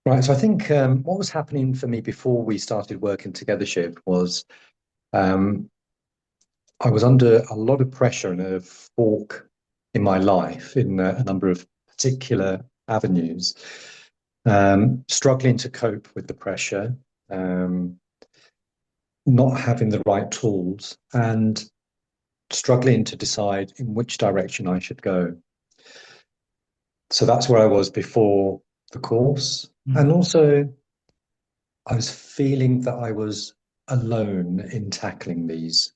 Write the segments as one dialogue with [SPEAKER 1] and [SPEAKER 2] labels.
[SPEAKER 1] Right. So I think what was happening for me before we started working together, Shiv, was um, I was under a lot of pressure and a fork in my life in a number of particular avenues, struggling to cope with the pressure, um, not having the right tools, and struggling to decide in which direction I should go. So that's where I was before the course.
[SPEAKER 2] Mm.
[SPEAKER 1] And also, I was feeling that I was alone in tackling these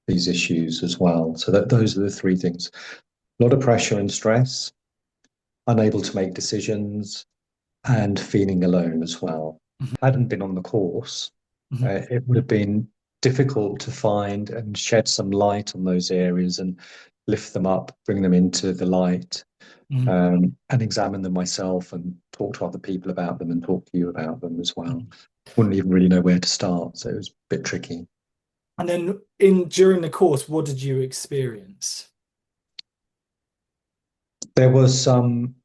[SPEAKER 1] issues as well. So that those are the three things. A lot of pressure and stress, unable to make decisions, and feeling alone as well.
[SPEAKER 2] Mhm.
[SPEAKER 1] Hadn't been on the course,
[SPEAKER 2] Mhm.
[SPEAKER 1] it would have been difficult to find and shed some light on those areas and lift them up, bring them into the light,
[SPEAKER 2] Mhm.
[SPEAKER 1] and examine them myself and talk to other people about them and talk to you about them as well.
[SPEAKER 2] Mhm.
[SPEAKER 1] Wouldn't even really know where to start, so it was a bit tricky.
[SPEAKER 2] And then in during the course, what did you experience?
[SPEAKER 1] There was some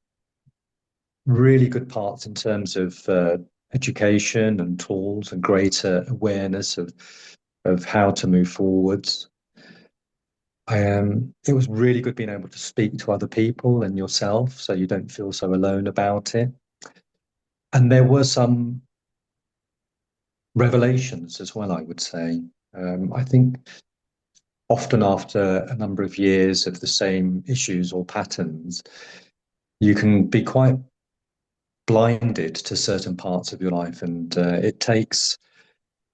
[SPEAKER 1] really good parts in terms of education and tools and greater awareness of how to move forwards. It was really good being able to speak to other people and yourself so you don't feel so alone about it. And there were some revelations as well, I would say. I think often after a number of years of the same issues or patterns, you can be quite blinded to certain parts of your life, and it takes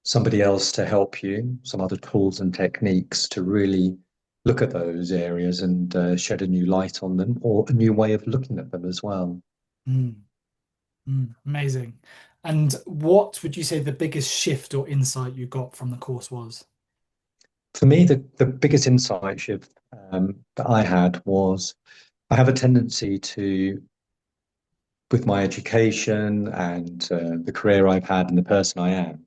[SPEAKER 1] somebody else to help you, some other tools and techniques to really look at those areas and shed a new light on them or a new way of looking at them as well.
[SPEAKER 2] Mm. Mm. Amazing. And what would you say the biggest shift or insight you got from the course was?
[SPEAKER 1] For me, the biggest insight shift that I had was I have a tendency to, with my education and the career I've had and the person I am,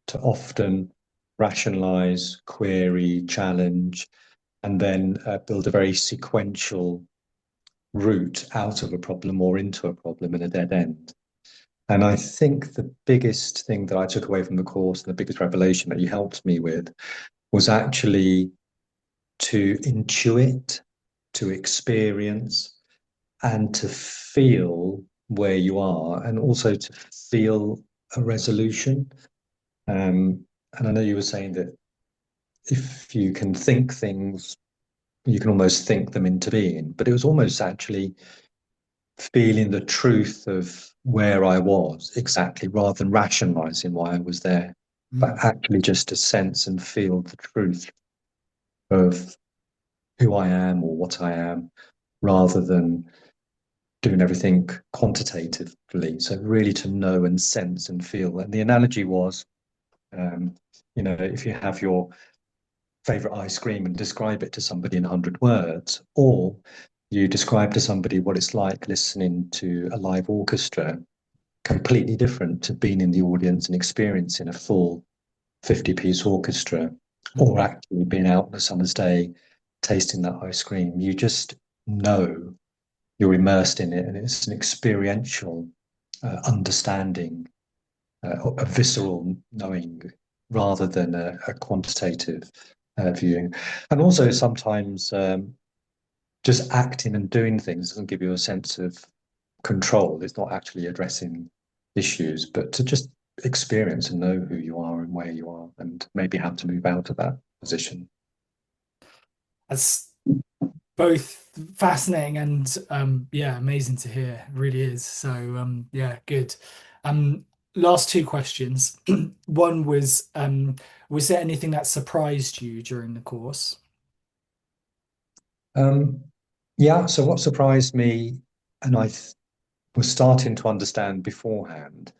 [SPEAKER 1] to often rationalize, query, challenge, and then build a very sequential route out of a problem or into a problem in a dead end. And I think the biggest thing that I took away from the course and the biggest revelation that you helped me with was actually to intuit, to experience, and to feel where you are, and also to feel a resolution. And I know you were saying that if you can think things, you can almost think them into being, but it was almost actually feeling the truth of where I was exactly rather than rationalizing why I was there, but
[SPEAKER 2] Mm.
[SPEAKER 1] actually just to sense and feel the truth of who I am or what I am rather than doing everything quantitatively. So, really to know and sense and feel. And the analogy was, um, if you have your favorite ice cream and describe it to somebody in 100 words, or you describe to somebody what it's like listening to a live orchestra, completely different to being in the audience and experiencing a full 50-piece orchestra, or
[SPEAKER 2] Mm.
[SPEAKER 1] actually being out on a summer's day tasting that ice cream. You just know you're immersed in it, and it's an experiential understanding, a visceral knowing, rather than a quantitative viewing. And also sometimes just acting and doing things doesn't give you a sense of control. It's not actually addressing issues, but to just experience and know who you are and where you are, and maybe how to move out of that position.
[SPEAKER 2] That's both fascinating and yeah, amazing to hear. It really is. So yeah, good. Um Last two questions. One was there anything that surprised you during the course?
[SPEAKER 1] Um, yeah. So what surprised me, and was starting to understand beforehand,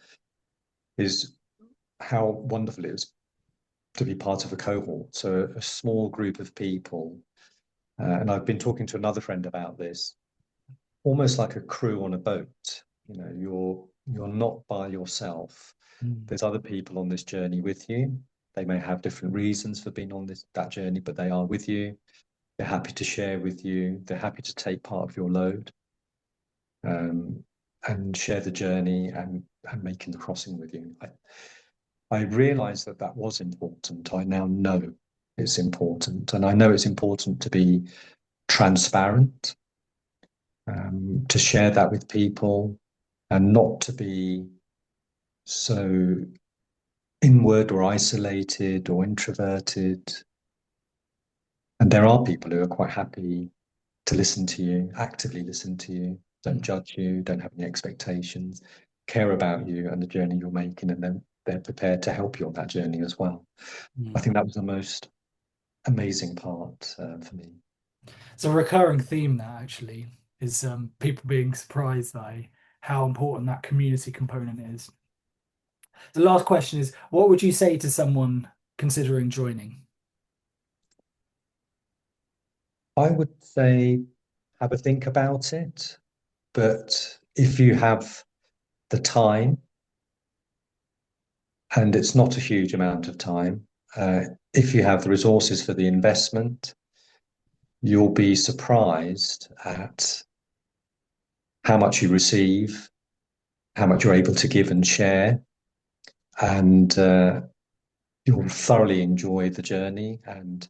[SPEAKER 1] is how wonderful it is to be part of a cohort. So a small group of people, and I've been talking to another friend about this, almost like a crew on a boat. You're not by yourself.
[SPEAKER 2] Mm.
[SPEAKER 1] There's other people on this journey with you. They may have different reasons for being on that journey, but they are with you. They're happy to share with you. They're happy to take part of your load. Um, and share the journey and making the crossing with you. I realized that that was important. I now know it's important. And I know it's important to be transparent, to share that with people, and not to be so inward or isolated or introverted. And there are people who are quite happy to listen to you, actively listen to you, don't
[SPEAKER 2] Mm,
[SPEAKER 1] judge you, don't have any expectations, care about you and the journey you're making, and then they're prepared to help you on that journey as well. I
[SPEAKER 2] mm.
[SPEAKER 1] think that was the most amazing part for me.
[SPEAKER 2] So a recurring theme there actually is people being surprised by how important that community component is. The last question is, what would you say to someone considering joining?
[SPEAKER 1] I would say have a think about it, but if you have the time, and it's not a huge amount of time, if you have the resources for the investment, you'll be surprised at how much you receive, how much you're able to give and share, and you'll thoroughly enjoy the journey, and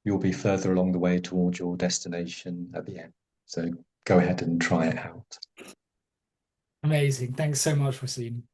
[SPEAKER 1] you'll be further along the way towards your destination at the end. So go ahead and try it out.
[SPEAKER 2] Amazing. Thanks so much, Waseem.